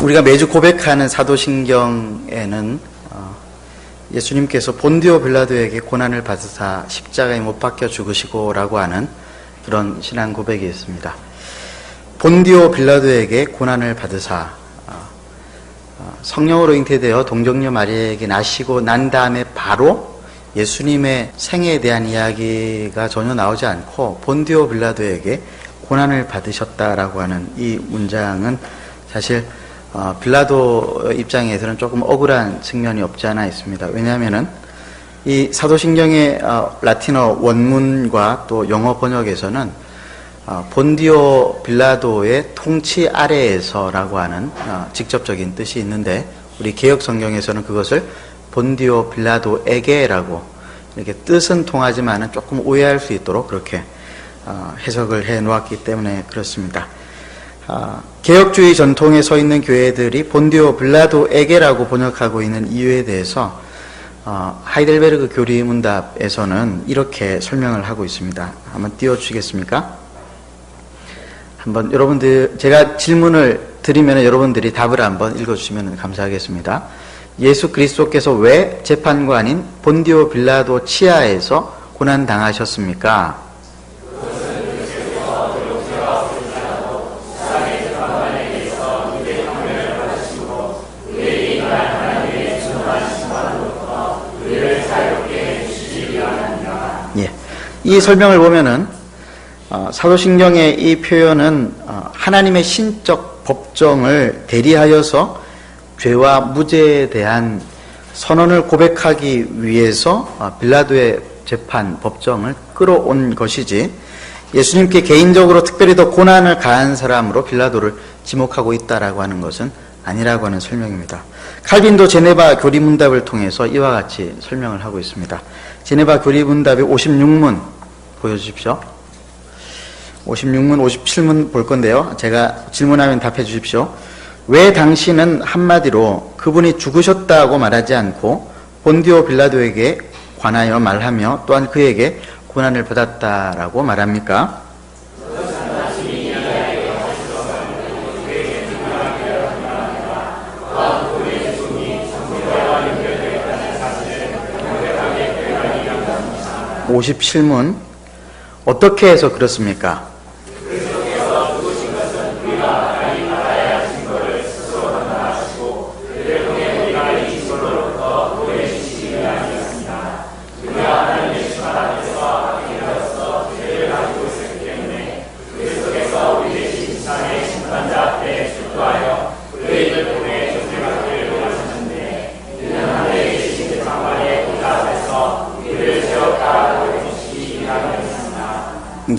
우리가 매주 고백하는 사도신경에는 예수님께서 본디오 빌라도에게 고난을 받으사 십자가에 못 박혀 죽으시고 라고 하는 그런 신앙 고백이 있습니다. 본디오 빌라도에게 고난을 받으사 성령으로 잉태되어 동정녀 마리아에게 나시고 난 다음에 바로 예수님의 생애에 대한 이야기가 전혀 나오지 않고 본디오 빌라도에게 고난을 받으셨다라고 하는 이 문장은 사실 빌라도 입장에서는 조금 억울한 측면이 없지 않아 있습니다. 왜냐하면은 이 사도신경의 라틴어 원문과 또 영어 번역에서는 본디오 빌라도의 통치 아래에서라고 하는 직접적인 뜻이 있는데, 우리 개역 성경에서는 그것을 본디오 빌라도에게라고 이렇게 뜻은 통하지만은 조금 오해할 수 있도록 그렇게 해석을 해 놓았기 때문에 그렇습니다. 개혁주의 전통에 서 있는 교회들이 본디오 빌라도에게라고 번역하고 있는 이유에 대해서 하이델베르그 교리문답에서는 이렇게 설명을 하고 있습니다. 한번 띄워주시겠습니까? 한번 여러분들, 제가 질문을 드리면 여러분들이 답을 한번 읽어주시면 감사하겠습니다. 예수 그리스도께서 왜 재판관인 본디오 빌라도 치하에서 고난당하셨습니까? 예, 이 설명을 보면은 사도신경의 이 표현은 하나님의 신적 법정을 대리하여서 죄와 무죄에 대한 선언을 고백하기 위해서 빌라도의 재판 법정을 끌어온 것이지, 예수님께 개인적으로 특별히 더 고난을 가한 사람으로 빌라도를 지목하고 있다라고 하는 것은 아니라고 하는 설명입니다. 칼빈도 제네바 교리문답을 통해서 이와 같이 설명을 하고 있습니다. 제네바 교리문답의 56문 보여주십시오. 56문, 57문 볼 건데요. 제가 질문하면 답해 주십시오. 왜 당신은 한마디로 그분이 죽으셨다고 말하지 않고 본디오 빌라도에게 관하여 말하며 또한 그에게 고난을 받았다라고 말합니까? 57문, 어떻게 해서 그렇습니까?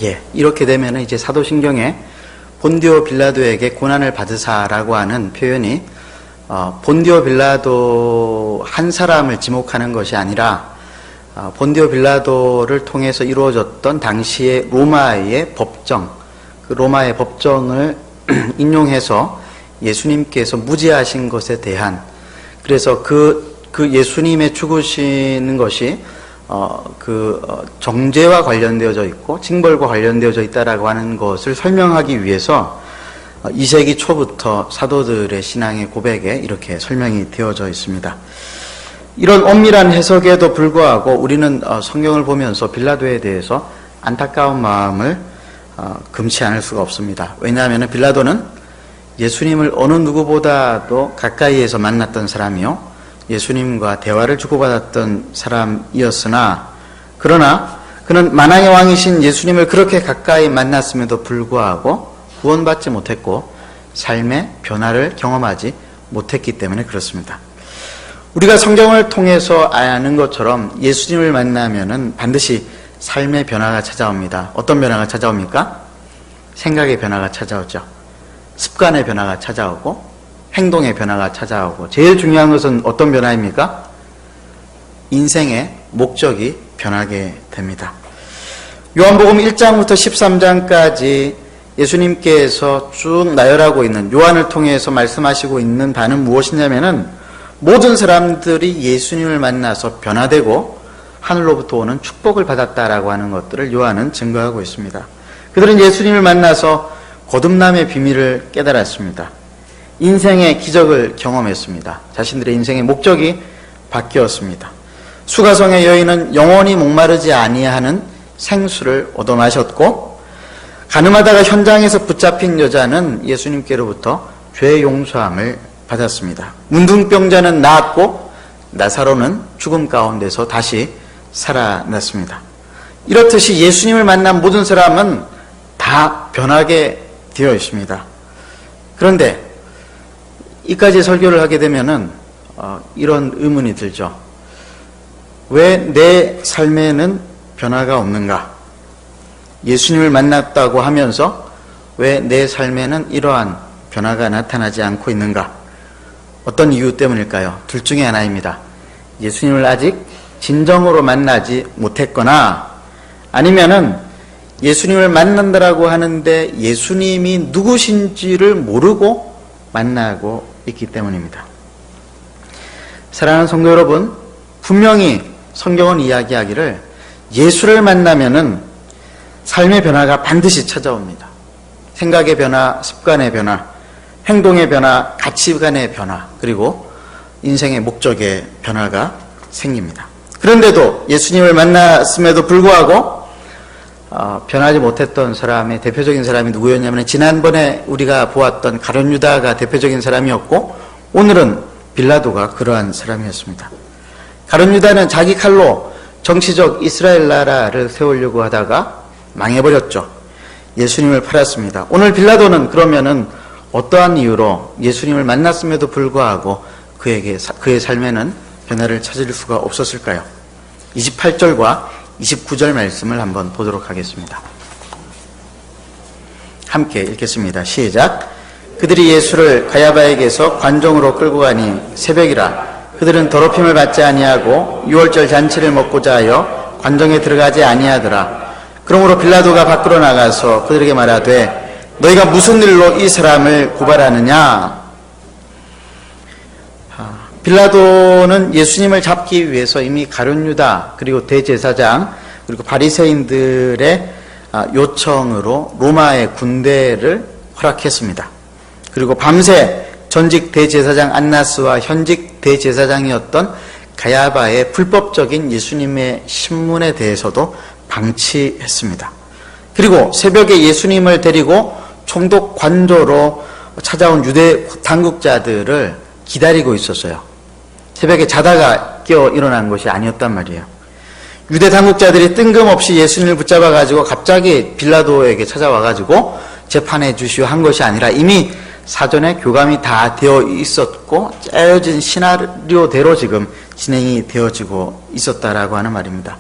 예, 이렇게 되면 이제 사도신경에 본디오 빌라도에게 고난을 받으사라고 하는 표현이 본디오 빌라도 한 사람을 지목하는 것이 아니라 본디오 빌라도를 통해서 이루어졌던 당시의 로마의 법정, 그 로마의 법정을 인용해서 예수님께서 무죄하신 것에 대한, 그래서 그 예수님의 죽으시는 것이 정죄와 관련되어져 있고 징벌과 관련되어져 있다라고 하는 것을 설명하기 위해서 2세기 초부터 사도들의 신앙의 고백에 이렇게 설명이 되어져 있습니다. 이런 엄밀한 해석에도 불구하고 우리는 성경을 보면서 빌라도에 대해서 안타까운 마음을 금치 않을 수가 없습니다. 왜냐하면 빌라도는 예수님을 어느 누구보다도 가까이에서 만났던 사람이요, 예수님과 대화를 주고받았던 사람이었으나, 그러나 그는 만왕의 왕이신 예수님을 그렇게 가까이 만났음에도 불구하고 구원받지 못했고 삶의 변화를 경험하지 못했기 때문에 그렇습니다. 우리가 성경을 통해서 아는 것처럼 예수님을 만나면은 반드시 삶의 변화가 찾아옵니다. 어떤 변화가 찾아옵니까? 생각의 변화가 찾아오죠. 습관의 변화가 찾아오고 행동의 변화가 찾아오고, 제일 중요한 것은 어떤 변화입니까? 인생의 목적이 변하게 됩니다. 요한복음 1장부터 13장까지 예수님께서 쭉 나열하고 있는, 요한을 통해서 말씀하시고 있는 바는 무엇이냐면은 모든 사람들이 예수님을 만나서 변화되고 하늘로부터 오는 축복을 받았다라고 하는 것들을 요한은 증거하고 있습니다. 그들은 예수님을 만나서 거듭남의 비밀을 깨달았습니다. 인생의 기적을 경험했습니다. 자신들의 인생의 목적이 바뀌었습니다. 수가성의 여인은 영원히 목마르지 아니하는 생수를 얻어 마셨고, 가늠하다가 현장에서 붙잡힌 여자는 예수님께로부터 죄 용서함을 받았습니다. 문둥병자는 나았고 나사로는 죽음 가운데서 다시 살아났습니다. 이렇듯이 예수님을 만난 모든 사람은 다 변하게 되어 있습니다. 그런데 이까지 설교를 하게 되면은 이런 의문이 들죠. 왜 내 삶에는 변화가 없는가? 예수님을 만났다고 하면서 왜 내 삶에는 이러한 변화가 나타나지 않고 있는가? 어떤 이유 때문일까요? 둘 중에 하나입니다. 예수님을 아직 진정으로 만나지 못했거나, 아니면은 예수님을 만난다라고 하는데 예수님이 누구신지를 모르고 만나고 있기 때문입니다. 사랑하는 성도 여러분, 분명히 성경은 이야기하기를 예수를 만나면은 삶의 변화가 반드시 찾아옵니다. 생각의 변화, 습관의 변화, 행동의 변화, 가치관의 변화, 그리고 인생의 목적의 변화가 생깁니다. 그런데도 예수님을 만났음에도 불구하고 변하지 못했던 사람의 대표적인 사람이 누구였냐면, 지난번에 우리가 보았던 가룟 유다가 대표적인 사람이었고, 오늘은 빌라도가 그러한 사람이었습니다. 가룟 유다는 자기 칼로 정치적 이스라엘 나라를 세우려고 하다가 망해버렸죠. 예수님을 팔았습니다. 오늘 빌라도는 그러면은 어떠한 이유로 예수님을 만났음에도 불구하고 그의 삶에는 변화를 찾을 수가 없었을까요? 28절과 29절 말씀을 한번 보도록 하겠습니다. 함께 읽겠습니다. 시작. 그들이 예수를 가야바에게서 관정으로 끌고 가니 새벽이라. 그들은 더럽힘을 받지 아니하고 유월절 잔치를 먹고자 하여 관정에 들어가지 아니하더라. 그러므로 빌라도가 밖으로 나가서 그들에게 말하되, 너희가 무슨 일로 이 사람을 고발하느냐? 빌라도는 예수님을 잡기 위해서 이미 가룟 유다, 그리고 대제사장, 그리고 바리새인들의 요청으로 로마의 군대를 허락했습니다. 그리고 밤새 전직 대제사장 안나스와 현직 대제사장이었던 가야바의 불법적인 예수님의 신문에 대해서도 방치했습니다. 그리고 새벽에 예수님을 데리고 총독 관저로 찾아온 유대 당국자들을 기다리고 있었어요. 새벽에 자다가 깨어 일어난 것이 아니었단 말이에요. 유대 당국자들이 뜬금없이 예수님을 붙잡아가지고 갑자기 빌라도에게 찾아와가지고 재판해 주시오 한 것이 아니라 이미 사전에 교감이 다 되어 있었고 짜여진 시나리오대로 지금 진행이 되어지고 있었다라고 하는 말입니다.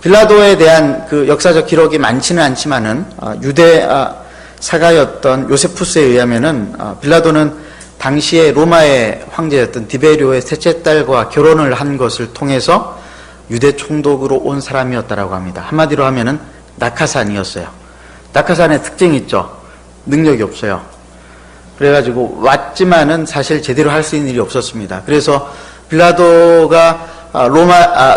빌라도에 대한 그 역사적 기록이 많지는 않지만은 유대 사가였던 요세푸스에 의하면은 빌라도는 당시에 로마의 황제였던 디베리오의 셋째 딸과 결혼을 한 것을 통해서 유대 총독으로 온 사람이었다라고 합니다. 한마디로 하면은 낙하산이었어요. 낙하산의 특징이 있죠. 능력이 없어요. 그래가지고 왔지만은 사실 제대로 할 수 있는 일이 없었습니다. 그래서 빌라도가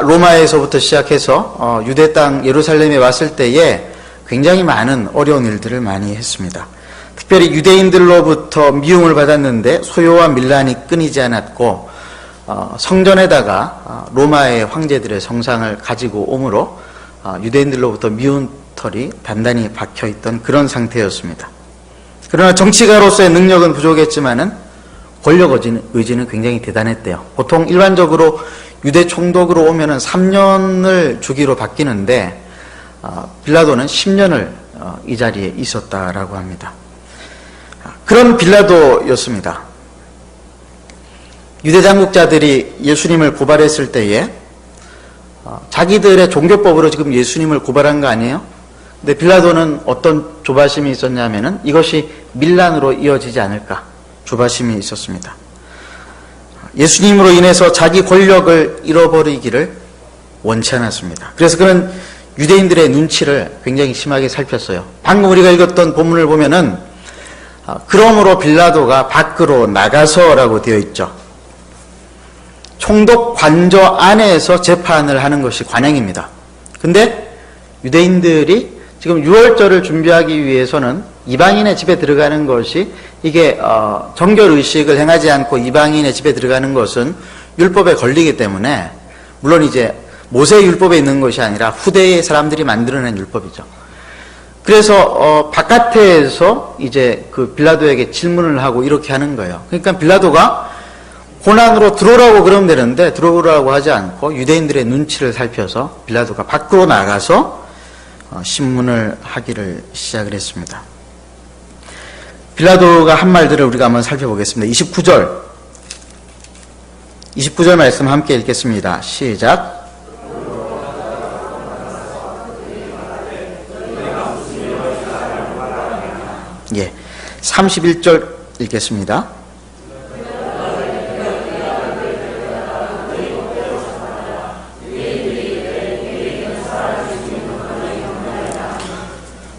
로마에서부터 시작해서 유대 땅 예루살렘에 왔을 때에 굉장히 많은 어려운 일들을 많이 했습니다. 특별히 유대인들로부터 미움을 받았는데 소요와 밀란이 끊이지 않았고, 성전에다가 로마의 황제들의 성상을 가지고 오므로 유대인들로부터 미운 털이 단단히 박혀있던 그런 상태였습니다. 그러나 정치가로서의 능력은 부족했지만은 권력 의지는 굉장히 대단했대요. 보통 일반적으로 유대 총독으로 오면은 3년을 주기로 바뀌는데 빌라도는 10년을 이 자리에 있었다라고 합니다. 그런 빌라도였습니다. 유대 당국자들이 예수님을 고발했을 때에 자기들의 종교법으로 지금 예수님을 고발한 거 아니에요? 근데 빌라도는 어떤 조바심이 있었냐면은 이것이 밀란으로 이어지지 않을까 조바심이 있었습니다. 예수님으로 인해서 자기 권력을 잃어버리기를 원치 않았습니다. 그래서 그는 유대인들의 눈치를 굉장히 심하게 살폈어요. 방금 우리가 읽었던 본문을 보면은 그러므로 빌라도가 밖으로 나가서라고 되어 있죠. 총독 관저 안에서 재판을 하는 것이 관행입니다. 근데 유대인들이 지금 6월절을 준비하기 위해서는 이방인의 집에 들어가는 것이 이게 정결의식을 행하지 않고 이방인의 집에 들어가는 것은 율법에 걸리기 때문에 물론 이제 모세의 율법에 있는 것이 아니라 후대의 사람들이 만들어낸 율법이죠. 그래서 바깥에서 이제 그 빌라도에게 질문을 하고 이렇게 하는 거예요. 그러니까 빌라도가 고난으로 들어오라고 그러면 되는데 들어오라고 하지 않고 유대인들의 눈치를 살펴서 빌라도가 밖으로 나가서 신문을 하기를 시작을 했습니다. 빌라도가 한 말들을 우리가 한번 살펴보겠습니다. 29절 말씀 함께 읽겠습니다. 시작. 예, 31절 읽겠습니다.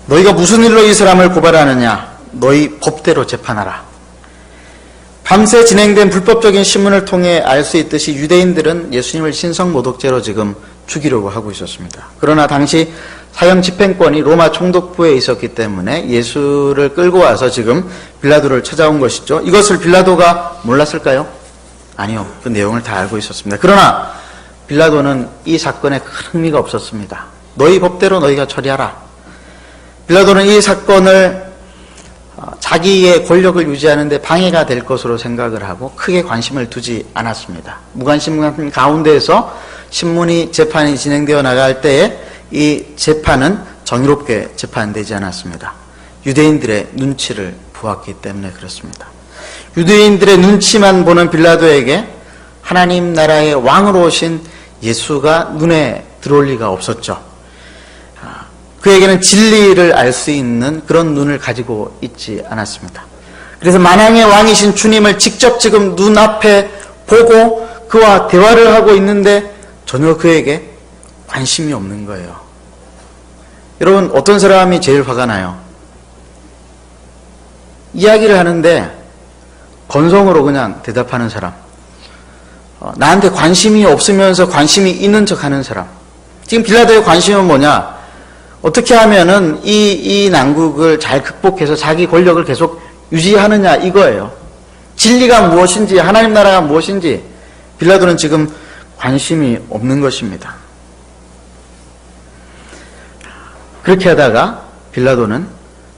너희가 무슨 일로 이 사람을 고발하느냐? 너희 법대로 재판하라. 밤새 진행된 불법적인 신문을 통해 알 수 있듯이 유대인들은 예수님을 신성모독죄로 지금 죽이려고 하고 있었습니다. 그러나 당시 사형 집행권이 로마 총독부에 있었기 때문에 예수를 끌고 와서 지금 빌라도를 찾아온 것이죠. 이것을 빌라도가 몰랐을까요? 아니요. 그 내용을 다 알고 있었습니다. 그러나 빌라도는 이 사건에 큰 흥미가 없었습니다. 너희 법대로 너희가 처리하라. 빌라도는 이 사건을 자기의 권력을 유지하는 데 방해가 될 것으로 생각을 하고 크게 관심을 두지 않았습니다. 무관심 가운데에서 신문이 재판이 진행되어 나갈 때에 이 재판은 정의롭게 재판되지 않았습니다. 유대인들의 눈치를 보았기 때문에 그렇습니다. 유대인들의 눈치만 보는 빌라도에게 하나님 나라의 왕으로 오신 예수가 눈에 들어올 리가 없었죠. 그에게는 진리를 알 수 있는 그런 눈을 가지고 있지 않았습니다. 그래서 만왕의 왕이신 주님을 직접 지금 눈앞에 보고 그와 대화를 하고 있는데 전혀 그에게 관심이 없는 거예요. 여러분, 어떤 사람이 제일 화가 나요? 이야기를 하는데 건성으로 그냥 대답하는 사람, 나한테 관심이 없으면서 관심이 있는 척하는 사람. 지금 빌라도의 관심은 뭐냐? 어떻게 하면은 이 난국을 잘 극복해서 자기 권력을 계속 유지하느냐 이거예요. 진리가 무엇인지 하나님 나라가 무엇인지 빌라도는 지금 관심이 없는 것입니다. 그렇게 하다가 빌라도는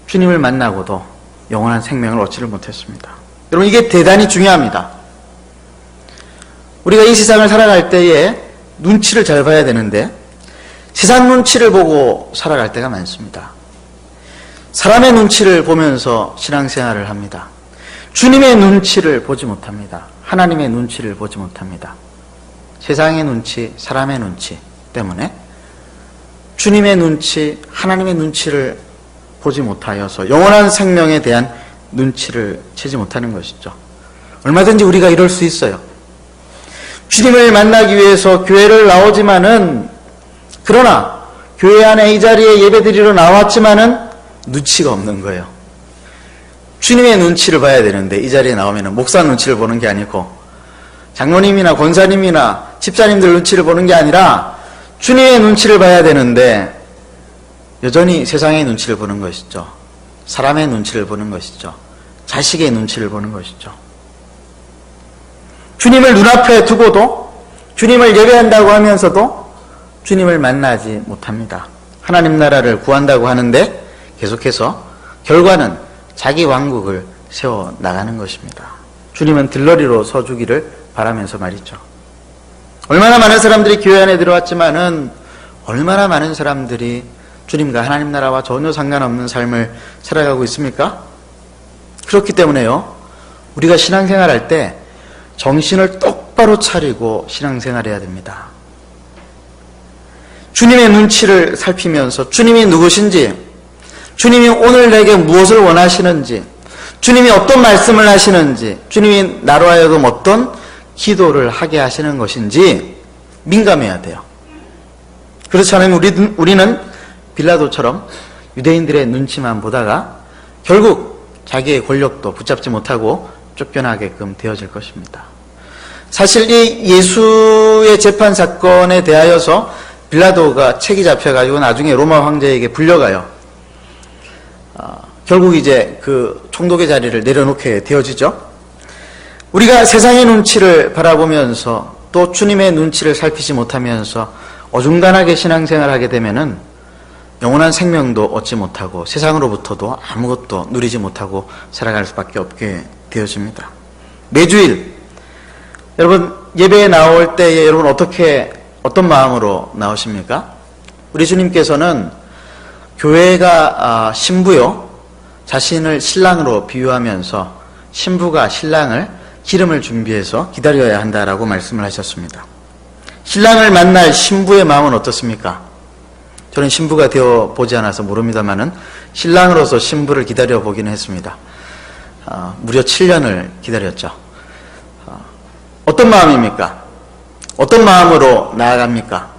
주님을 만나고도 영원한 생명을 얻지를 못했습니다. 여러분, 이게 대단히 중요합니다. 우리가 이 세상을 살아갈 때에 눈치를 잘 봐야 되는데 세상 눈치를 보고 살아갈 때가 많습니다. 사람의 눈치를 보면서 신앙생활을 합니다. 주님의 눈치를 보지 못합니다. 하나님의 눈치를 보지 못합니다. 세상의 눈치, 사람의 눈치 때문에 주님의 눈치, 하나님의 눈치를 보지 못하여서 영원한 생명에 대한 눈치를 채지 못하는 것이죠. 얼마든지 우리가 이럴 수 있어요. 주님을 만나기 위해서 교회를 나오지만은, 그러나 교회 안에 이 자리에 예배드리러 나왔지만은 눈치가 없는 거예요. 주님의 눈치를 봐야 되는데 이 자리에 나오면 목사 눈치를 보는 게 아니고 장로님이나 권사님이나 집사님들 눈치를 보는 게 아니라 주님의 눈치를 봐야 되는데 여전히 세상의 눈치를 보는 것이죠. 사람의 눈치를 보는 것이죠. 자식의 눈치를 보는 것이죠. 주님을 눈앞에 두고도 주님을 예배한다고 하면서도 주님을 만나지 못합니다. 하나님 나라를 구한다고 하는데 계속해서 결과는 자기 왕국을 세워나가는 것입니다. 주님은 들러리로 서주기를 바라면서 말이죠. 얼마나 많은 사람들이 교회 안에 들어왔지만은 얼마나 많은 사람들이 주님과 하나님 나라와 전혀 상관없는 삶을 살아가고 있습니까? 그렇기 때문에요, 우리가 신앙생활할 때 정신을 똑바로 차리고 신앙생활해야 됩니다. 주님의 눈치를 살피면서 주님이 누구신지, 주님이 오늘 내게 무엇을 원하시는지, 주님이 어떤 말씀을 하시는지, 주님이 나로 하여금 어떤 기도를 하게 하시는 것인지 민감해야 돼요. 그렇지 않으면 우리는 빌라도처럼 유대인들의 눈치만 보다가 결국 자기의 권력도 붙잡지 못하고 쫓겨나게끔 되어질 것입니다. 사실 이 예수의 재판 사건에 대하여서 빌라도가 책이 잡혀가지고 나중에 로마 황제에게 불려가요. 결국 이제 그 총독의 자리를 내려놓게 되어지죠. 우리가 세상의 눈치를 바라보면서 또 주님의 눈치를 살피지 못하면서 어중간하게 신앙생활을 하게 되면은 영원한 생명도 얻지 못하고 세상으로부터도 아무것도 누리지 못하고 살아갈 수밖에 없게 되어집니다. 매주일 여러분 예배에 나올 때에 여러분 어떤 마음으로 나오십니까? 우리 주님께서는 교회가 신부요 자신을 신랑으로 비유하면서 신부가 신랑을 기름을 준비해서 기다려야 한다라고 말씀을 하셨습니다. 신랑을 만날 신부의 마음은 어떻습니까? 저는 신부가 되어 보지 않아서 모릅니다만은 신랑으로서 신부를 기다려 보기는 했습니다. 무려 7년을 기다렸죠. 어떤 마음입니까? 어떤 마음으로 나아갑니까?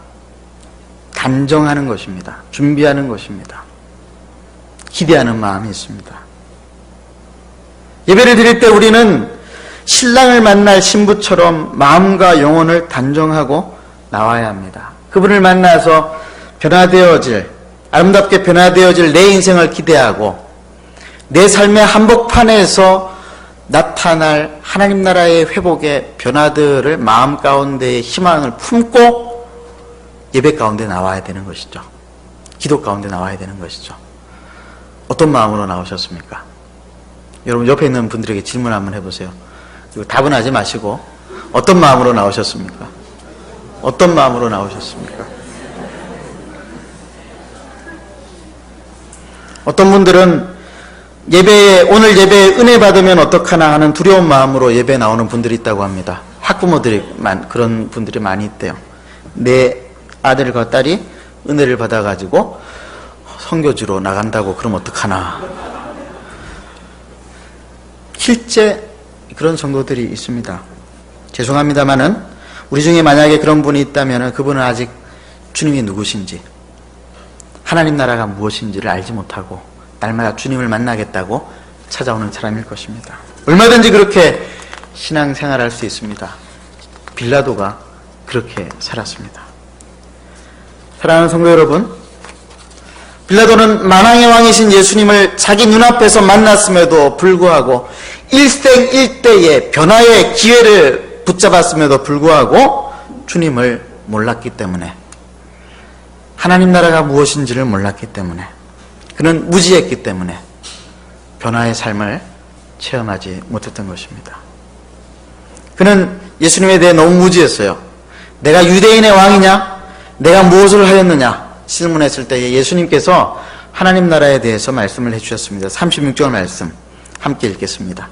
단정하는 것입니다. 준비하는 것입니다. 기대하는 마음이 있습니다. 예배를 드릴 때 우리는 신랑을 만날 신부처럼 마음과 영혼을 단정하고 나와야 합니다. 그분을 만나서 아름답게 변화되어질 내 인생을 기대하고 내 삶의 한복판에서 나타날 하나님 나라의 회복의 변화들을 마음 가운데의 희망을 품고 예배 가운데 나와야 되는 것이죠. 기도 가운데 나와야 되는 것이죠. 어떤 마음으로 나오셨습니까? 여러분 옆에 있는 분들에게 질문 한번 해보세요. 그리고 답은 하지 마시고 어떤 마음으로 나오셨습니까? 어떤 마음으로 나오셨습니까? 어떤 분들은 오늘 예배에 은혜 받으면 어떡하나 하는 두려운 마음으로 예배에 나오는 분들이 있다고 합니다. 그런 분들이 많이 있대요. 내 아들과 딸이 은혜를 받아가지고 선교지로 나간다고 그러면 어떡하나. 실제 그런 성도들이 있습니다. 죄송합니다만은 우리 중에 만약에 그런 분이 있다면 그분은 아직 주님이 누구신지 하나님 나라가 무엇인지를 알지 못하고 날마다 주님을 만나겠다고 찾아오는 사람일 것입니다. 얼마든지 그렇게 신앙생활할 수 있습니다. 빌라도가 그렇게 살았습니다. 사랑하는 성도 여러분, 빌라도는 만왕의 왕이신 예수님을 자기 눈앞에서 만났음에도 불구하고 일생일대의 변화의 기회를 붙잡았음에도 불구하고 주님을 몰랐기 때문에, 하나님 나라가 무엇인지를 몰랐기 때문에, 그는 무지했기 때문에 변화의 삶을 체험하지 못했던 것입니다. 그는 예수님에 대해 너무 무지했어요. 내가 유대인의 왕이냐? 내가 무엇을 하였느냐? 질문했을 때에 예수님께서 하나님 나라에 대해서 말씀을 해주셨습니다. 36절 말씀 함께 읽겠습니다.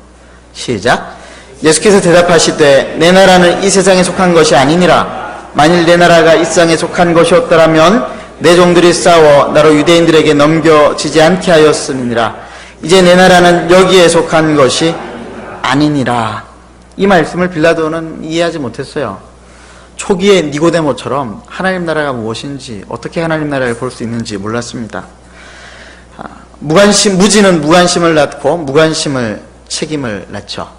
시작. 예수께서 대답하시되 내 나라는 이 세상에 속한 것이 아니니라. 만일 내 나라가 이 세상에 속한 것이었더라면 내 종들이 싸워 나로 유대인들에게 넘겨지지 않게 하였으니라. 이제 내 나라는 여기에 속한 것이 아니니라. 이 말씀을 빌라도는 이해하지 못했어요. 초기에 니고데모처럼 하나님 나라가 무엇인지, 어떻게 하나님 나라를 볼 수 있는지 몰랐습니다. 무지는 무관심을 낳고 무관심을 책임을 낳죠.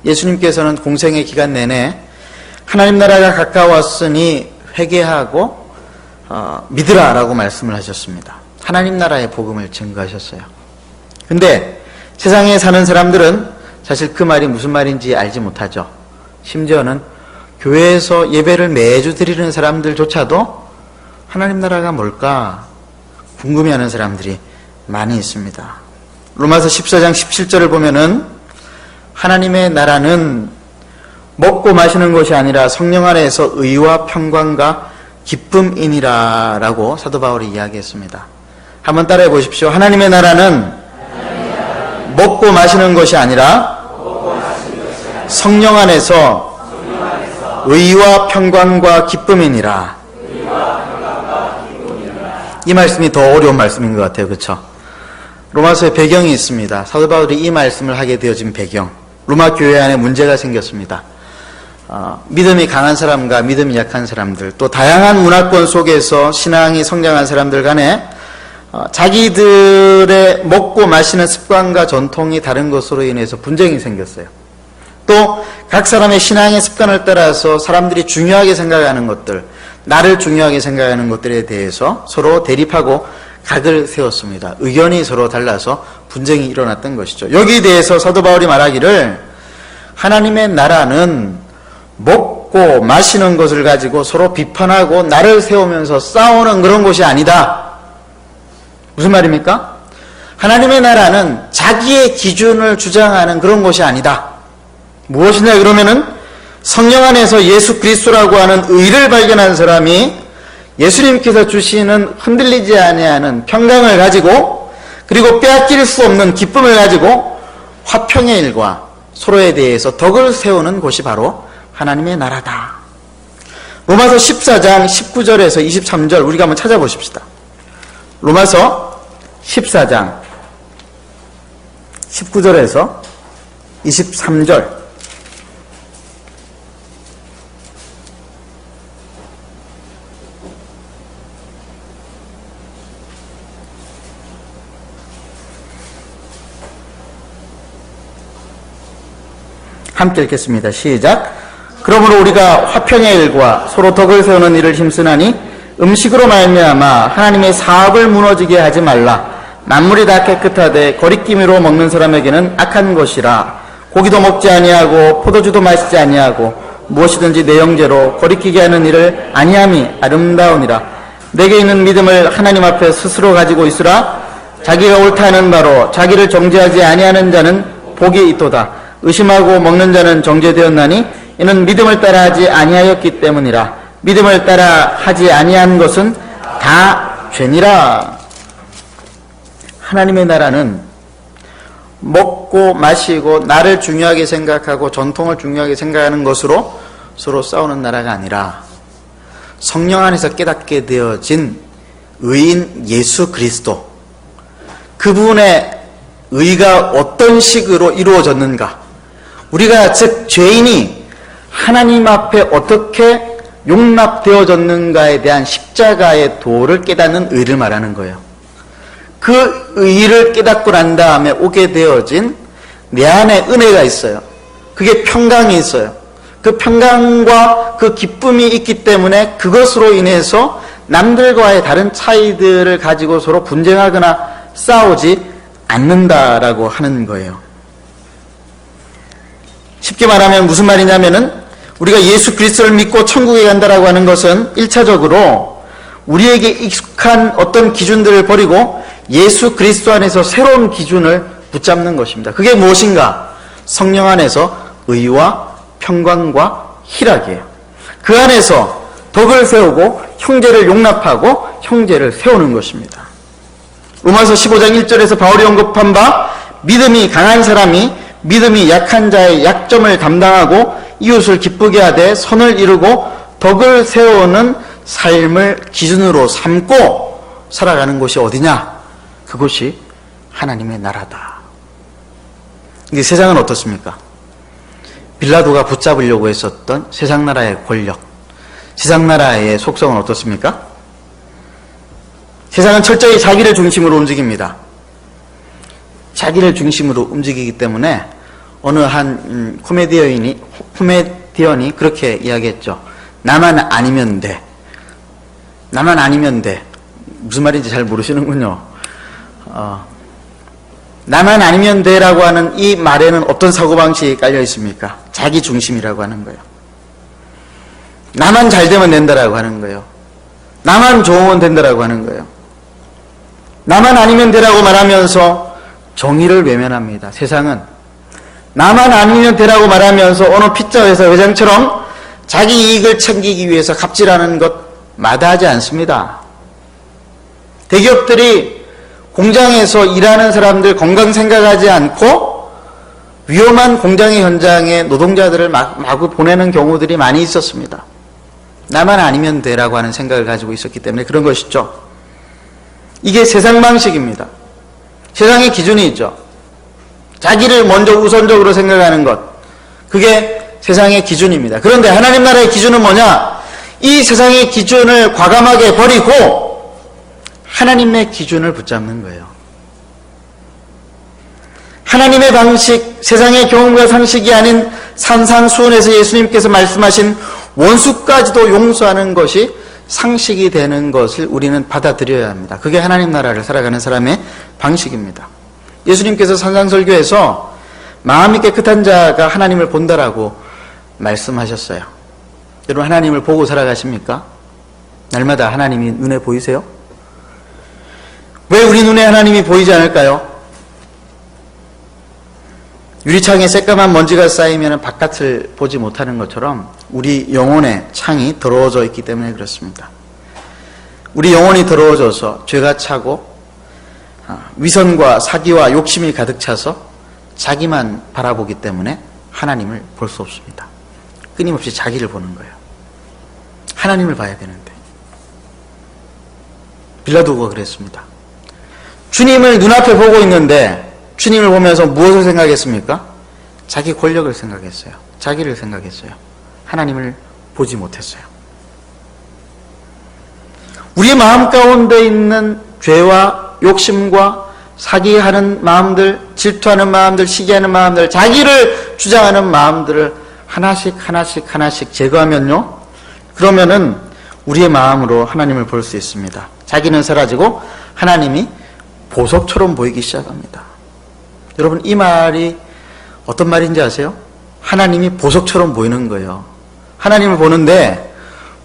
예수님께서는 공생의 기간 내내 하나님 나라가 가까웠으니 회개하고 믿으라라고 말씀을 하셨습니다. 하나님 나라의 복음을 증거하셨어요. 근데 세상에 사는 사람들은 사실 그 말이 무슨 말인지 알지 못하죠. 심지어는 교회에서 예배를 매주 드리는 사람들조차도 하나님 나라가 뭘까 궁금해하는 사람들이 많이 있습니다. 로마서 14장 17절을 보면은 하나님의 나라는 먹고 마시는 것이 아니라 성령 안에서 의와 평강과 기쁨이니라 라고 사도 바울이 이야기했습니다. 한번 따라해 보십시오. 하나님의 나라는 먹고 마시는 것이 아니라 성령 안에서 의와 평강과 기쁨이니라. 이 말씀이 더 어려운 말씀인 것 같아요. 그렇죠? 로마서에 배경이 있습니다. 사도 바울이 이 말씀을 하게 되어진 배경. 로마 교회 안에 문제가 생겼습니다. 믿음이 강한 사람과 믿음이 약한 사람들, 또 다양한 문화권 속에서 신앙이 성장한 사람들 간에 자기들의 먹고 마시는 습관과 전통이 다른 것으로 인해서 분쟁이 생겼어요. 또 각 사람의 신앙의 습관을 따라서 사람들이 중요하게 생각하는 것들, 나를 중요하게 생각하는 것들에 대해서 서로 대립하고 각을 세웠습니다. 의견이 서로 달라서 분쟁이 일어났던 것이죠. 여기에 대해서 사도 바울이 말하기를 하나님의 나라는 먹고 마시는 것을 가지고 서로 비판하고 나를 세우면서 싸우는 그런 것이 아니다. 무슨 말입니까? 하나님의 나라는 자기의 기준을 주장하는 그런 것이 아니다. 무엇이냐 그러면은 성령 안에서 예수 그리스도라고 하는 의를 발견한 사람이 예수님께서 주시는 흔들리지 아니하는 평강을 가지고 그리고 빼앗길 수 없는 기쁨을 가지고 화평의 일과 서로에 대해서 덕을 세우는 곳이 바로 하나님의 나라다. 로마서 14장 19절에서 23절 우리가 한번 찾아보십시다. 로마서 14장 19절에서 23절 함께 읽겠습니다. 시작. 그러므로 우리가 화평의 일과 서로 덕을 세우는 일을 힘쓰나니 음식으로 말미암아 하나님의 사업을 무너지게 하지 말라. 만물이 다 깨끗하되 거리낌으로 먹는 사람에게는 악한 것이라. 고기도 먹지 아니하고 포도주도 마시지 아니하고 무엇이든지 내 형제로 거리끼게 하는 일을 아니함이 아름다우니라. 내게 있는 믿음을 하나님 앞에 스스로 가지고 있으라. 자기가 옳다 하는 바로 자기를 정죄하지 아니하는 자는 복이 있도다. 의심하고 먹는 자는 정죄되었나니 이는 믿음을 따라 하지 아니하였기 때문이라. 믿음을 따라 하지 아니한 것은 다 죄니라. 하나님의 나라는 먹고 마시고 나를 중요하게 생각하고 전통을 중요하게 생각하는 것으로 서로 싸우는 나라가 아니라 성령 안에서 깨닫게 되어진 의인 예수 그리스도, 그분의 의가 어떤 식으로 이루어졌는가, 우리가 즉 죄인이 하나님 앞에 어떻게 용납되어졌는가에 대한 십자가의 도를 깨닫는 의를 말하는 거예요. 그 의를 깨닫고 난 다음에 오게 되어진 내 안에 은혜가 있어요. 그게 평강이 있어요. 그 평강과 그 기쁨이 있기 때문에 그것으로 인해서 남들과의 다른 차이들을 가지고 서로 분쟁하거나 싸우지 않는다라고 하는 거예요. 쉽게 말하면 무슨 말이냐면은 우리가 예수 그리스도를 믿고 천국에 간다라고 하는 것은 1차적으로 우리에게 익숙한 어떤 기준들을 버리고 예수 그리스도 안에서 새로운 기준을 붙잡는 것입니다. 그게 무엇인가? 성령 안에서 의와 평강과 희락이에요. 그 안에서 덕을 세우고 형제를 용납하고 형제를 세우는 것입니다. 로마서 15장 1절에서 바울이 언급한 바 믿음이 강한 사람이 믿음이 약한 자의 약점을 담당하고 이웃을 기쁘게 하되 선을 이루고 덕을 세우는 삶을 기준으로 삼고 살아가는 곳이 어디냐? 그곳이 하나님의 나라다. 근데 세상은 어떻습니까? 빌라도가 붙잡으려고 했었던 세상 나라의 권력, 세상 나라의 속성은 어떻습니까? 세상은 철저히 자기를 중심으로 움직입니다. 자기를 중심으로 움직이기 때문에 어느 한 코미디언이 그렇게 이야기했죠. 나만 아니면 돼. 나만 아니면 돼. 무슨 말인지 잘 모르시는군요. 나만 아니면 돼라고 하는 이 말에는 어떤 사고방식이 깔려 있습니까? 자기 중심이라고 하는 거예요. 나만 잘 되면 된다라고 하는 거예요. 나만 좋으면 된다라고 하는 거예요. 나만 아니면 되라고 말하면서 정의를 외면합니다. 세상은 나만 아니면 되라고 말하면서 어느 피자 회사 회장처럼 자기 이익을 챙기기 위해서 갑질하는 것 마다하지 않습니다. 대기업들이 공장에서 일하는 사람들 건강 생각하지 않고 위험한 공장의 현장에 노동자들을 마구 보내는 경우들이 많이 있었습니다. 나만 아니면 돼라고 하는 생각을 가지고 있었기 때문에 그런 것이죠. 이게 세상 방식입니다. 세상의 기준이 있죠. 자기를 먼저 우선적으로 생각하는 것, 그게 세상의 기준입니다. 그런데 하나님 나라의 기준은 뭐냐? 이 세상의 기준을 과감하게 버리고 하나님의 기준을 붙잡는 거예요. 하나님의 방식, 세상의 경험과 상식이 아닌 산상수훈에서 예수님께서 말씀하신 원수까지도 용서하는 것이 상식이 되는 것을 우리는 받아들여야 합니다. 그게 하나님 나라를 살아가는 사람의 방식입니다. 예수님께서 산상설교에서 마음이 깨끗한 자가 하나님을 본다라고 말씀하셨어요. 여러분, 하나님을 보고 살아가십니까? 날마다 하나님이 눈에 보이세요? 왜 우리 눈에 하나님이 보이지 않을까요? 유리창에 새까만 먼지가 쌓이면 바깥을 보지 못하는 것처럼 우리 영혼의 창이 더러워져 있기 때문에 그렇습니다. 우리 영혼이 더러워져서 죄가 차고 위선과 사기와 욕심이 가득 차서 자기만 바라보기 때문에 하나님을 볼 수 없습니다. 끊임없이 자기를 보는 거예요. 하나님을 봐야 되는데. 빌라도가 그랬습니다. 주님을 눈앞에 보고 있는데 주님을 보면서 무엇을 생각했습니까? 자기 권력을 생각했어요. 자기를 생각했어요. 하나님을 보지 못했어요. 우리 마음 가운데 있는 죄와 욕심과 사기하는 마음들, 질투하는 마음들, 시기하는 마음들, 자기를 주장하는 마음들을 하나씩 제거하면요, 그러면은 우리의 마음으로 하나님을 볼 수 있습니다. 자기는 사라지고 하나님이 보석처럼 보이기 시작합니다. 여러분, 이 말이 어떤 말인지 아세요? 하나님이 보석처럼 보이는 거예요. 하나님을 보는데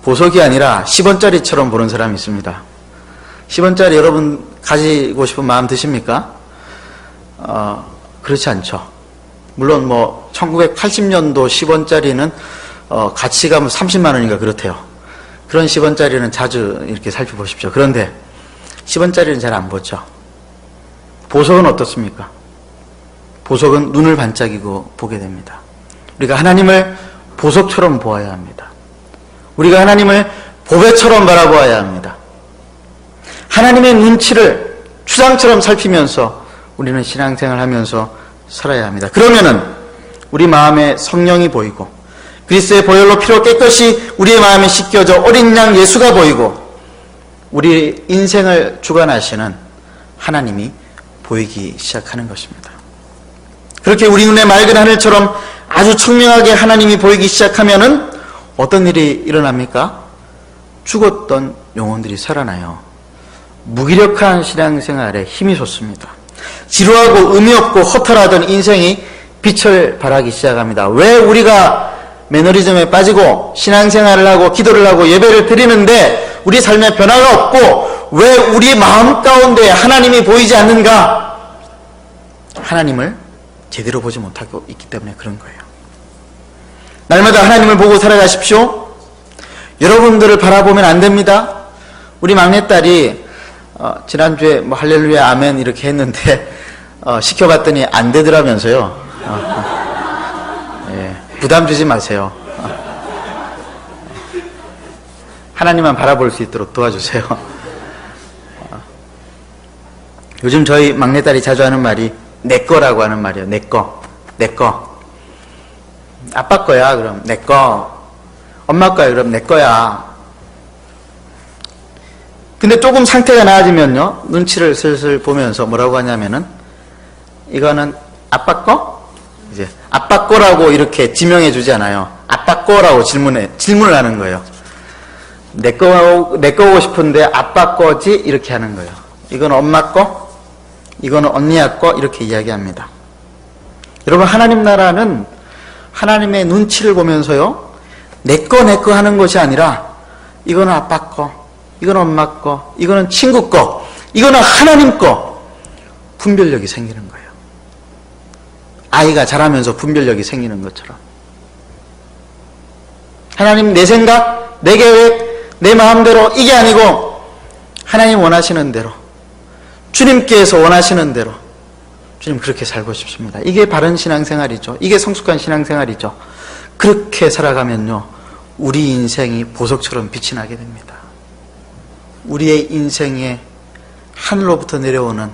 보석이 아니라 10원짜리처럼 보는 사람이 있습니다. 10원짜리 여러분 가지고 싶은 마음 드십니까? 그렇지 않죠. 물론 1980년도 10원짜리는 가치가 30만 원인가 그렇대요. 그런 10원짜리는 자주 이렇게 살펴보십시오. 그런데 10원짜리는 잘 안 보죠. 보석은 어떻습니까? 보석은 눈을 반짝이고 보게 됩니다. 우리가 하나님을 보석처럼 보아야 합니다. 우리가 하나님을 보배처럼 바라보아야 합니다. 하나님의 눈치를 추상처럼 살피면서 우리는 신앙생활을 하면서 살아야 합니다. 그러면은 우리 마음에 성령이 보이고 그리스도의 보혈로 피로 깨끗이 우리의 마음에 씻겨져 어린 양 예수가 보이고 우리 인생을 주관하시는 하나님이 보이기 시작하는 것입니다. 그렇게 우리 눈에 맑은 하늘처럼 아주 청명하게 하나님이 보이기 시작하면은 어떤 일이 일어납니까? 죽었던 영혼들이 살아나요. 무기력한 신앙생활에 힘이 솟습니다. 지루하고 의미 없고 허탈하던 인생이 빛을 발하기 시작합니다. 왜 우리가 매너리즘에 빠지고 신앙생활을 하고 기도를 하고 예배를 드리는데 우리 삶에 변화가 없고 왜 우리 마음 가운데 하나님이 보이지 않는가? 하나님을 제대로 보지 못하고 있기 때문에 그런 거예요. 날마다 하나님을 보고 살아가십시오. 여러분들을 바라보면 안 됩니다. 우리 막내딸이 지난주에 할렐루야 아멘 이렇게 했는데 시켜봤더니 안 되더라면서요. 예, 부담 주지 마세요. 하나님만 바라볼 수 있도록 도와주세요. 요즘 저희 막내딸이 자주 하는 말이 내 거라고 하는 말이에요. 내 거. 아빠 거야. 그럼 내 거. 엄마 거야. 그럼 내 거야. 근데 조금 상태가 나아지면요, 눈치를 슬슬 보면서 뭐라고 하냐면은 이거는 아빠 거? 이제 아빠 거라고 이렇게 지명해 주지 않아요. 아빠 거라고 질문을 하는 거예요. 내 거고 싶은데 아빠 거지? 이렇게 하는 거예요. 이건 엄마 거? 이거는 언니야 거? 이렇게 이야기합니다. 여러분, 하나님 나라는 하나님의 눈치를 보면서요, 내 거 하는 것이 아니라 이거는 아빠 거, 이거는 엄마 거, 이거는 친구 거, 이거는 하나님 거. 분별력이 생기는 거예요. 아이가 자라면서 분별력이 생기는 것처럼. 하나님, 내 생각, 내 계획, 내 마음대로 이게 아니고 하나님 원하시는 대로, 주님께서 원하시는 대로 주님 그렇게 살고 싶습니다. 이게 바른 신앙생활이죠. 이게 성숙한 신앙생활이죠. 그렇게 살아가면요, 우리 인생이 보석처럼 빛이 나게 됩니다. 우리의 인생에 하늘로부터 내려오는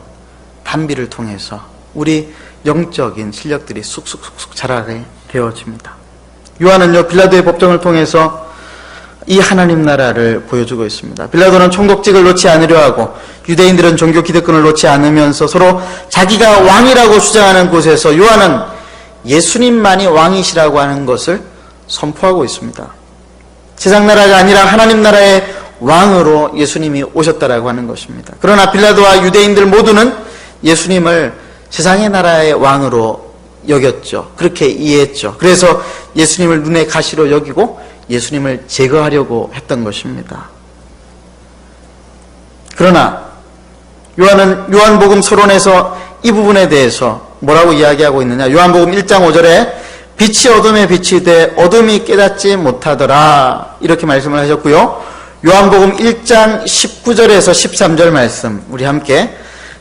단비를 통해서 우리 영적인 실력들이 쑥쑥 자라게 되어집니다. 요한은요, 빌라도의 법정을 통해서 이 하나님 나라를 보여주고 있습니다. 빌라도는 총독직을 놓지 않으려 하고 유대인들은 종교 기득권을 놓지 않으면서 서로 자기가 왕이라고 주장하는 곳에서 요한은 예수님만이 왕이시라고 하는 것을 선포하고 있습니다. 세상 나라가 아니라 하나님 나라의 왕으로 예수님이 오셨다라고 하는 것입니다. 그러나 빌라도와 유대인들 모두는 예수님을 세상의 나라의 왕으로 여겼죠. 그렇게 이해했죠. 그래서 예수님을 눈의 가시로 여기고 예수님을 제거하려고 했던 것입니다. 그러나 요한은 요한복음 서론에서 이 부분에 대해서 뭐라고 이야기하고 있느냐? 요한복음 1장 5절에 빛이 어둠에 빛이 돼 어둠이 깨닫지 못하더라 이렇게 말씀을 하셨고요. 요한복음 1장 19절에서 13절 말씀 우리 함께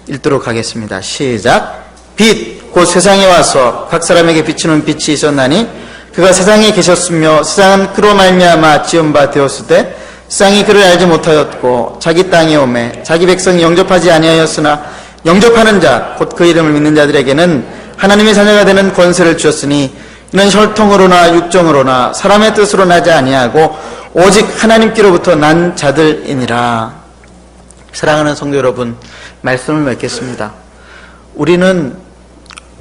읽도록 하겠습니다. 시작. 빛 곧 세상에 와서 각 사람에게 비추는 빛이 있었나니 그가 세상에 계셨으며 세상은 그로 말미암아 지은 바 되었으되 세상이 그를 알지 못하였고 자기 땅에 오매 자기 백성이 영접하지 아니하였으나 영접하는 자 곧 그 이름을 믿는 자들에게는 하나님의 자녀가 되는 권세를 주었으니 이는 혈통으로나 육정으로나 사람의 뜻으로 나지 아니하고 오직 하나님께로부터 난 자들이니라. 사랑하는 성도 여러분, 말씀을 맺겠습니다. 우리는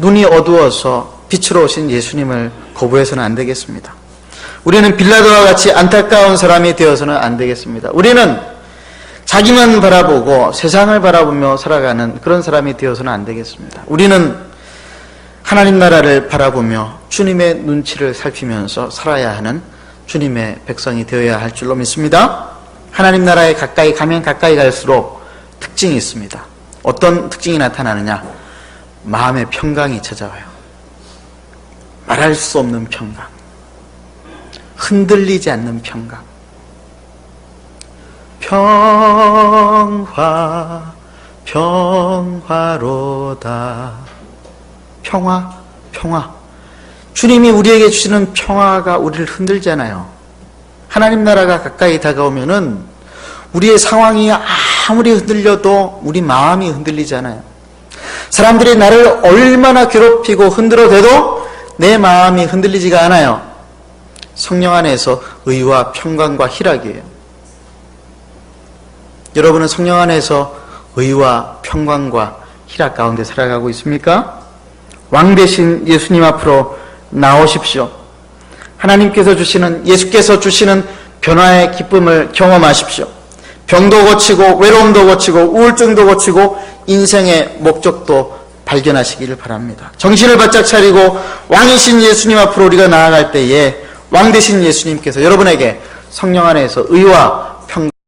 눈이 어두워서 빛으로 오신 예수님을 거부해서는 안 되겠습니다. 우리는 빌라도와 같이 안타까운 사람이 되어서는 안 되겠습니다. 우리는 자기만 바라보고 세상을 바라보며 살아가는 그런 사람이 되어서는 안 되겠습니다. 우리는 하나님 나라를 바라보며 주님의 눈치를 살피면서 살아야 하는 주님의 백성이 되어야 할 줄로 믿습니다. 하나님 나라에 가까이 가면 가까이 갈수록 특징이 있습니다. 어떤 특징이 나타나느냐? 마음의 평강이 찾아와요. 말할 수 없는 평강, 흔들리지 않는 평강. 평화로다. 평화. 주님이 우리에게 주시는 평화가 우리를 흔들잖아요. 하나님 나라가 가까이 다가오면은 우리의 상황이 아무리 흔들려도 우리 마음이 흔들리잖아요. 사람들이 나를 얼마나 괴롭히고 흔들어대도 내 마음이 흔들리지가 않아요. 성령 안에서 의와 평강과 희락이에요. 여러분은 성령 안에서 의와 평강과 희락 가운데 살아가고 있습니까? 왕 되신 예수님 앞으로 나오십시오. 하나님께서 주시는, 예수께서 주시는 변화의 기쁨을 경험하십시오. 병도 고치고 외로움도 고치고 우울증도 고치고 인생의 목적도 발견하시기를 바랍니다. 정신을 바짝 차리고 왕이신 예수님 앞으로 우리가 나아갈 때에 왕 되신 예수님께서 여러분에게 성령 안에서 의와 평강